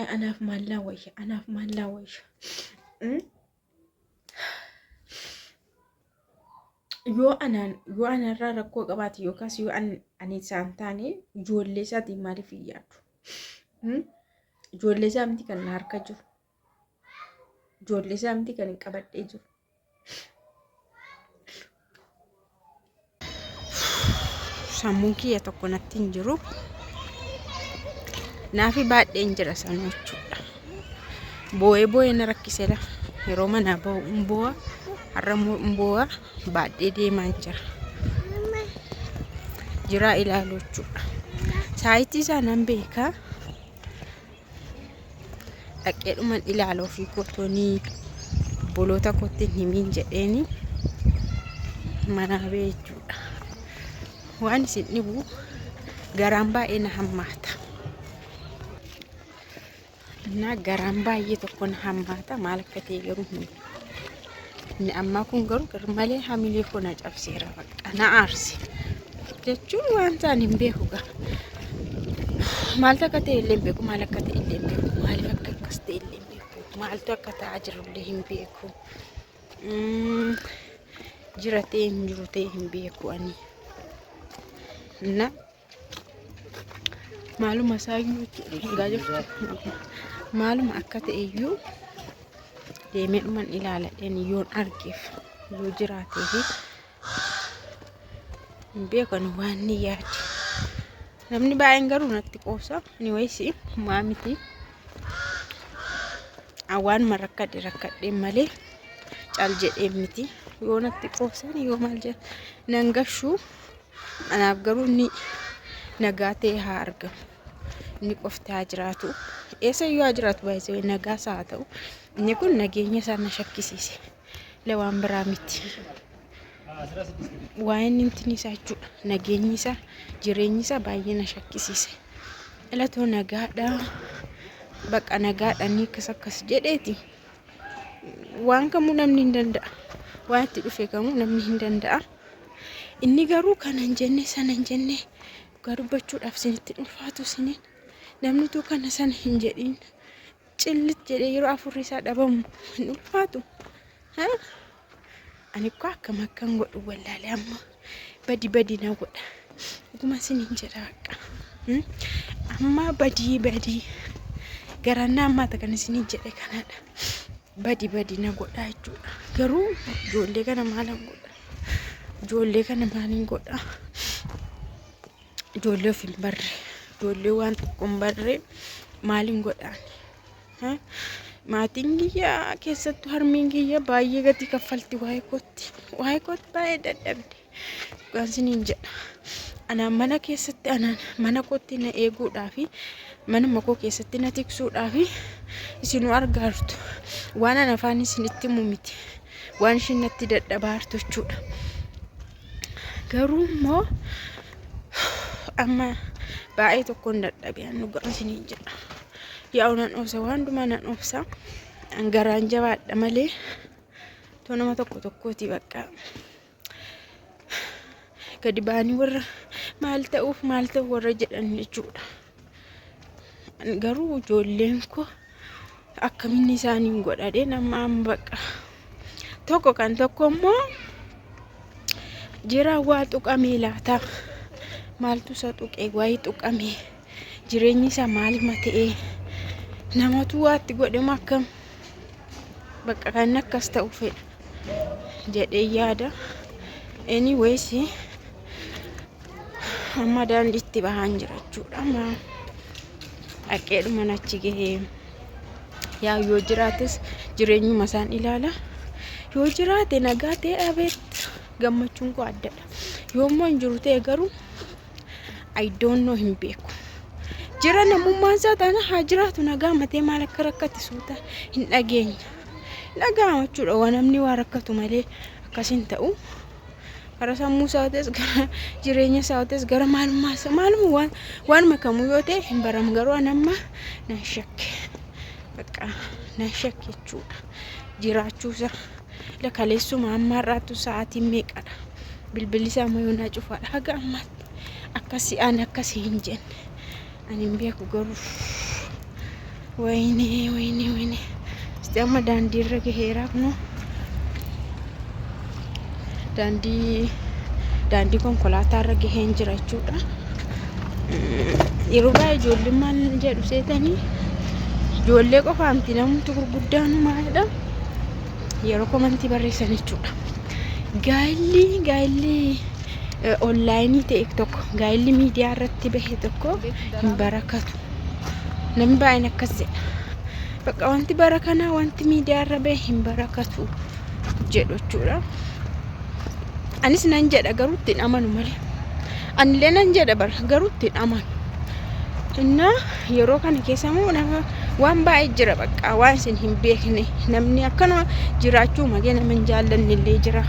anaaf maallaa wayya yoo anaan irraa rakkoo qabaate yookaas yoo ani isaan taane ijoollee isaatiin maaliif hin yaadu? Ijoollee isaa miti kan na harka jiru. Ijoollee isaa miti kan hin qabadhee jiru. Sammuun kiyya tokko natti hin jiru. Naafi baadheen jira sanuu jechuudha. Boo'ee na rakkiseera. Yeroo manaa ba'u hin boo'a. Har'a hin boo'a. Baadhee deemaa jira. Jiraa ilaaluu jechuudha. Saayitii isaa nan beekaa. Dhaqeedhuman ilaaluu fi kottoonii obboloota kootti himiin jedheeni manaa ba'e jechuudha. Waan isin dhibu garaan baay'ee na hammaata. Garaan baay'ee tokko na hammaata. Maal akka ta'e garuu inni ammaa kun garuu garmalee hamilee koo na cabseera bakka na aarse jechuun waan ta'an hin beeku gaa. Maal akka ta'e illee hin beeku. Maal akka ta'e illee hin beeku. Maaliif akka akkas ta'e illee hin beeku. Maaltu akka ta'aa jirullee hin beeku. Jira ta'e hin jiru ta'e hin beeku ani. Maaluma isaayyuu egaa jirtu. Maaluma akka ta'e iyyuu deemeedhuman ilaaladheen yoon argeef yoo jiraatee fi hin beekan waan ni yaade. Namni baay'een garuu natti qoosa. Ni wayisi maa miti. Awwaan rakkadhee malee cal jedhee miti. Yoo natti qoosan yoo maal jedhan nan gashuu. Anaaf garuu ni nagaa ta'e haa argamu. Inni qofti haa jiraatu. Eessa yoo haa jiraatu baay'ee nagaa isaa haa ta'u. Inni kun nageenya isaa na shakkisiise. Lawaan biraa miti. Waan inni isaa jechuudha. Nageenyi isaa jireenyi isaa baay'ee na shakkisiise. Ilatoo nagaadhaa bakka nagaadhaan akkas jedheeti. Waan kamuu namni hin danda'a. Waan itti dhufe kamuu namni hin danda'a. Inni garuu kana hin jenne sana hin jenne dubbachuudhaaf isinitti ulfaatu isiniin. Namni tu kana sana hin jedhin. Cillit jedhee yeroo afurri isaa dhabamu hin ulfaatu. Ani ko akkam godhu wallaalee amma badi na godha. Dhuguma isiniin jedha akka. Amma badi garannaa ammaata kan isiniin jedhe kanadha. Badi na godha jechuudha. Garuu ijoollee kana maalan godha? Ijoollee kana maalin godha? Ijoollee of hin barre. Ijoollee waan tokko hin barre maalin godhaan? Maatiin kiyya keessattuu harmeen kiyya baay'ee gatii kaffalti waa'ee kootti baay'ee dadhabde. Waan isiniin jedha. Anaan mana kootti na eeguudhaafi manuma koo keessatti na tiksuudhaafi isinuu argaartu. Waan ana afaan isinitti himu miti. Waan ishin natti dadhabaartu jechuudha. Garuu immoo amma baay'ee tokkoon dadhabee dhugaa isiniin jedha. Yaa'u nan obsa waan dhuma nan obsa. Garaan jabaadha malee too nama tokkooti bakka. Gadi baanii warra maal ta'u warra jedhan jechuudha. Garuu ijoolleen koo akkamiin isaaniin godhadhee nama bakka. Tokko immoo jira waa tuqamee laata. Maaltu isa tuqee waa'ee tuqamee jireenyi isaa maal mata'ee namatu waatti godhama akkam bakka kan akkas ta'u fedha jedhee yaada. Anyways amma daandiitti bahan jira jechuudha. Amma dhaqeedhuma achi gahee yaa yoo jiraates jireenyuma isaan ilaala. Yoo jiraate nagaa ta'e abeet gammachuun koo addadha. Yoo immoo hin jiru ta'e garuu I don't know hin beeku. Jira namummaan isaa taana haa jiraatu nagaa matee maal akka rakkate suuta hin dhageenya. Nagaa jechuudha waan namni waa rakkatu malee akkasin ta'u. Gara sammuu isaatis gara jireenya isaatis gara maalummaa waan makamuu yoo ta'e hin baram garuu anamma nan shakke. Bakka nan shakke jechuudha. Jiraachuusa lakaleessuma amma irraatu sa'aatiin meeqadha. Bilbilli isaa immoo na cufaadha haga ammaatti akkasii hin jenne. Ani hin beeku garuu Wayne. Stiamo daandii irra gaheera kunoo. Daandii konkolaataa irra gaheen jira jechuudha. Yeroo baay'ee ijoolleen maal jedhu seetanii ijoollee qofaa miti namoota gurguddaan maalidha yeroo komantii barreessan jechuudha. Gaayilli onlaayinii ta'e tokko gaayilli miidiyaa irratti bahe tokko hin barakatu. Namni baay'een akkas jedha. Bakka wanti bara kanaa wanti miidiyaa irra bahe hin barakatu jedhu jechuudha. Anis nan jedha garuu ittiin amanu malee. Anillee nan jedha bara garuu ittiin amanu. Inna yeroo kana keessa immoo nama waan baay'ee jira bakka waan isin hin beekne namni akkana jiraachuu magee nama hin jaallanne illee jira.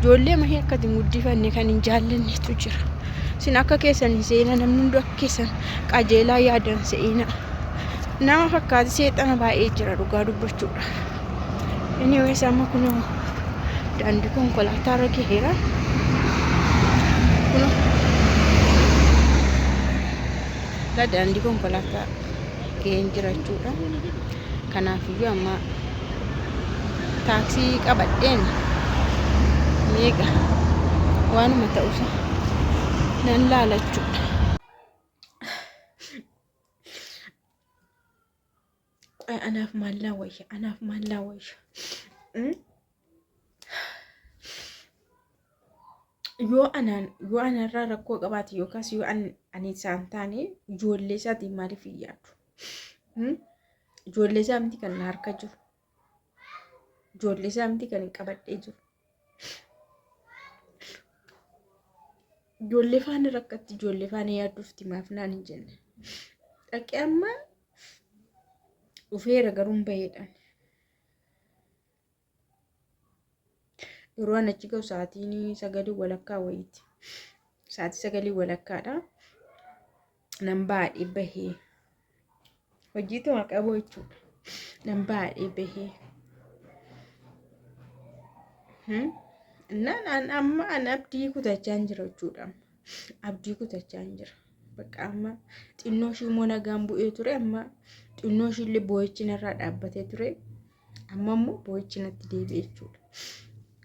Ijoollee mahee akkati guddifanne kan hin jaallannetu jira. Isin akka keessan hin seena namni hundi akka keessan qajeelaa yaadan se'ina. Nama fakkaati seexana baay'ee jira dhugaa dubbachuudha. Inni weessa amma kunoo daandii konkolaataa irra gaheera. Daandii konkolaataa gaheen jira jechuudha. Kanaafiyyuu amma taaksii qabadheen meeqa waanuma ta'usa nan laala jechuudha. Anaaf maallaa wayya. Yoo anarraa rakkoo qabaate yookaas yoo ani isaan taane ijoollee isaatiin maaliif hin yaadu? Ijoollee isaa miti kan na harka jiru. Ijoollee isaa miti kan hin qabadhee jiru. Ijoollee faana rakkatti ijoollee faana yaadduufti maaf naan hin jenne. Dhaqee amma dhufeera garuu hin baheedhaan. Yeroo an achi gahu sa'aatiin 9:00 wayiiti. Sa'aatii 9:00dha. Nan baadhee bahee. Hojii tuma qabu jechuudha. Nan baadhee bahee. Amma an abdii kutachaa hin jira jechuudha. Abdii kutachaa hin jira. Bakka amma xinnoo ishii immoo nagaan bu'ee ture. Amma xinnoo ishii illee boo'ichi narraa dhaabbatee ture. Amma immoo boo'ichi natti deebi'e jechuudha.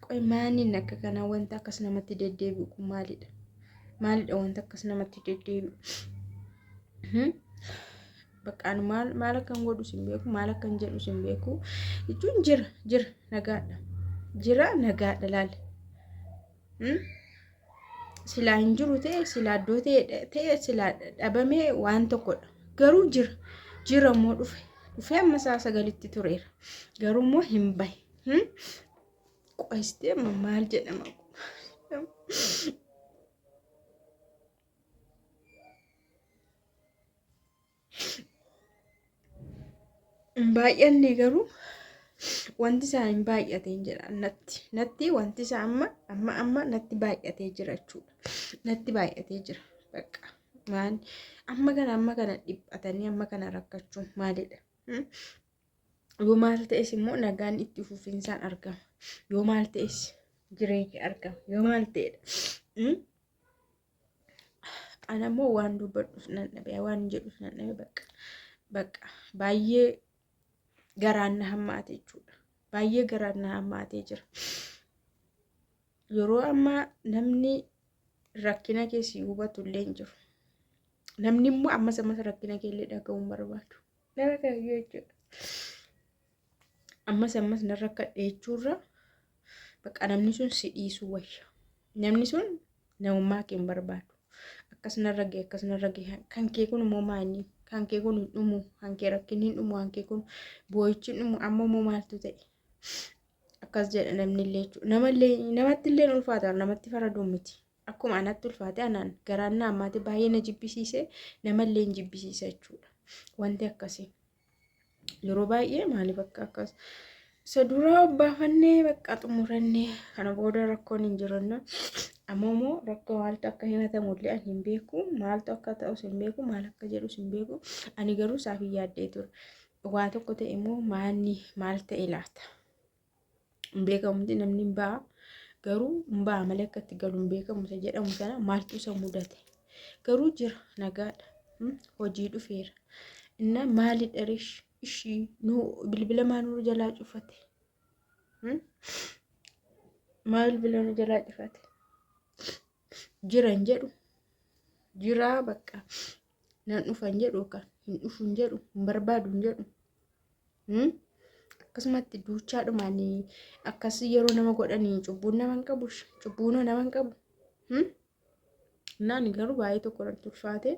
Qoy maaniin akka kanaa wanta akkas namatti deddeebi'u kun maalidha? Maalidha wanta akkas namatti deddeebi'u? Bakka anu maal akkan godhu sin beeku, maal akkan jedhu sin beeku. Jechuun jira nagaadha. Jira nagaadha laale. Silaa hin jiru ta'e, silaa iddoo ta'e, silaa dhabamee waan tokkodha. Garuu jira immoo dhufee amma sa'a 9:00tti tureera. Garuu immoo hin bahe. Qo'istee maal jedhama? Baay'anne garuu wanti isaa hin baay'ateen jira natti wanti isaa amma natti baay'atee jira jechuudha. Natti baay'atee jira bakka maan amma kana dhiphatanii amma kana rakkachuun maalidha? Yoo maal ta'es immoo nagaan itti fufinsaan argama. Yoo maal ta'es jireenyi argama. Yoo maal ta'edha. Ana immoo waan dubbadhuuf nan dhabe waan jedhuuf nan dhabe bakka baay'ee garaan na hammaate jechuudha. Baay'ee garaan na hammaatee jira. Yeroo ammaa namni rakkina keessi hubatu illee hin jiru. Namni immoo ammas rakkina keellee dhaga'uun barbaadu. Nama kaayyoo jechuudha. Ammas na rakkadhe jechuurra bakka namni sun si dhiisuu wayya. Namni sun namummaa kee hin barbaadu. Akkas narra gahee kan kee kun immoo maani? Kan kee kun dhumu, kan kee rakkinni dhumu, kan kee kun boo'ichi dhumu amma immoo maaltu ta'e? Akkas jedha namni illee jechuudha. Namatti illee ulfaata namatti faraduu miti. Akkuma anatti ulfaate anaan garaan na hammaate baay'ee na jibbisiise namallee hin jibbisiisa jechuudha. Wanti akkasii yeroo baay'ee maaliif akka akkas isa duraa obbaafannee bakka xumurannee kana booda rakkoon hin jiranna. Amma immoo rakkoo maaltu akka himatamu illee ani hin beeku. Maaltu akka ta'us hin beeku. Maal akka jedhus hin beeku. Ani garuu isaaf hin yaaddee ture. Waa tokko ta'e immoo maal ta'e laata? Hin beekamutti namni hin ba'a. Garuu hin ba'a malee akka itti galu hin beekamu isa jedhamu sana maaltu isa mudate? Garuu jira nagaadha. Hojii dhufeera. እና maali dharish ishii nu bilbila maanuu jalaa cufate maal bilbila nu jalaa cufate jiran jedhu jiraa bakka nan dhufan jedhu kan hin dhufun jedhu hin barbaadun jedhu akkasumatti duuchaadhumaanii akkasii yeroo nama godhanii cubbuun nama hin qabu cubbuun nama hin qabu naan garuu baay'ee tokko irratti ulfaate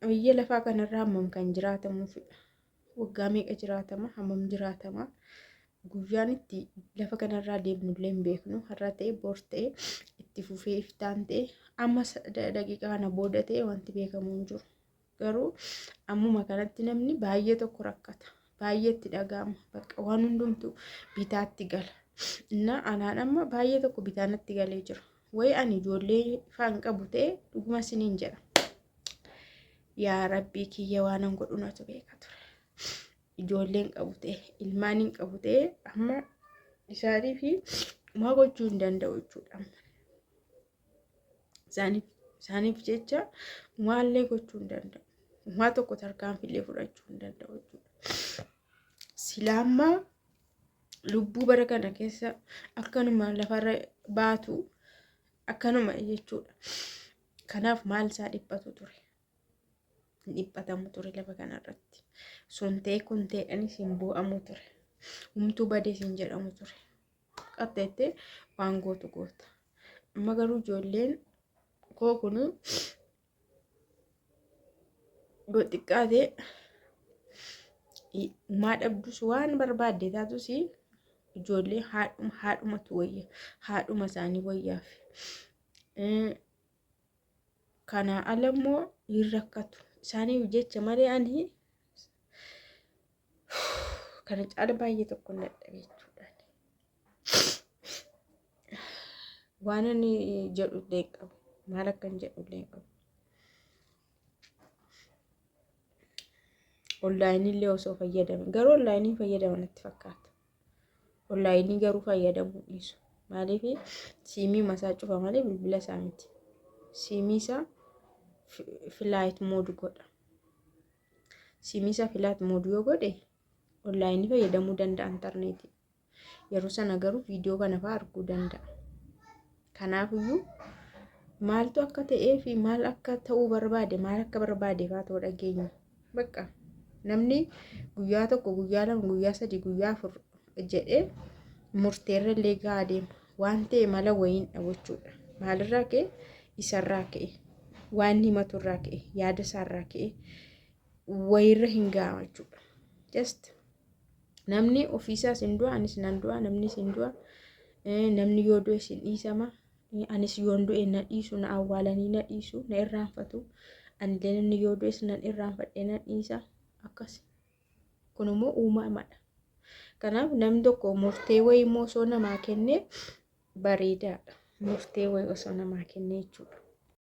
biyya lafaa kanarraa hammam kan jiraatamuufidha waggaa meeqa jiraatama hammam jiraatama guyyaan itti lafa kanarraa deemnullee hin beeknu har'a ta'e bor ta'e itti fufee iftaan ta'e amma daqiiqaa kana booda ta'e wanti beekamu hin jiru garuu ammuma kanatti namni baay'ee tokko rakkata baay'ee itti dhaga'ama bakka waan hundumtu bitaatti gala inna anaan amma baay'ee tokko bitaanatti galee jira way ani ijoollee faan qabu ta'e dhuguma siniin jedha yaa rabbii kiyya waanan godhunatu beeka ture ijoolleen qabu ta'e ilmaaniin qabu ta'e amma isaanii fi maa gochuu hin danda'u jechuudha isaaniif jecha maallee gochuu hin danda'u maa tokko tarkaanfillee fudhachuu hin danda'u jechuudha silaammaa lubbuu bara kana keessa akkanuma lafarra baatu akkanuma jechuudha kanaaf maal isaa dhiphatu ture dhiphatamu ture lafa kanarratti sun ta'e kun ta'edhanis hin bu'amu ture humtuu badee hin jedhamu ture qaxxeettee waan gootu goota amma garuu ijoolleen koo kunu xiqqaatee maa dhabdus waan barbaadde taatus ijoollee haadhumatu wayya haadhuma isaanii wayyaaf kana alammoo hin rakkatu isaaniif jecha malee ani kana caala baay'ee tokko hin dadhabe jechuudha waan ani jedhu illee qabu maal akkan jedhu illee qabu onlaayinii illee osoo fayyadame garuu onlaayinii fayyadaman natti fakkaata onlaayinii garuu fayyadamuu dhiisu maaliif siimii masaa cufa malee bilbila isaa miti siimii isaa flight mode godha siimii isaa flight mode yoo godhe onlaayinii fayyadamuu danda'a intarneetii yeroo sana garuu viidiyoo kana fa'aa arguu danda'a kanaafiyyuu maaltu akka ta'ee fi maal akka ta'uu barbaade maal akka barbaade fa'aa ta'uu dhageenya bakka namni guyyaa tokko guyyaa lama guyyaa sadii guyyaa afur jedhee murteerra illee gahaa deema waan ta'e mala wayiin dhabuchuudha maalirraa ka'e isarraa ka'e waan himaturraa ka'e yaada isaarraa ka'e wayirra hin gahaa jechuudha just namni ofiisaas hin du'a anis nan du'a namnis hin du'a namni yoo du'e sin dhiisama anis yoon du'e na dhiisu na awwaalanii na dhiisu na irraanfatu anillee namni yoo du'es nan irraanfadhee na dhiisa akkas kunimmoo uumamadha kanaaf namni tokko murtee wayii immoo osoo namaa kennee bareedaadha murtee wayii osoo namaa kennee jechuudha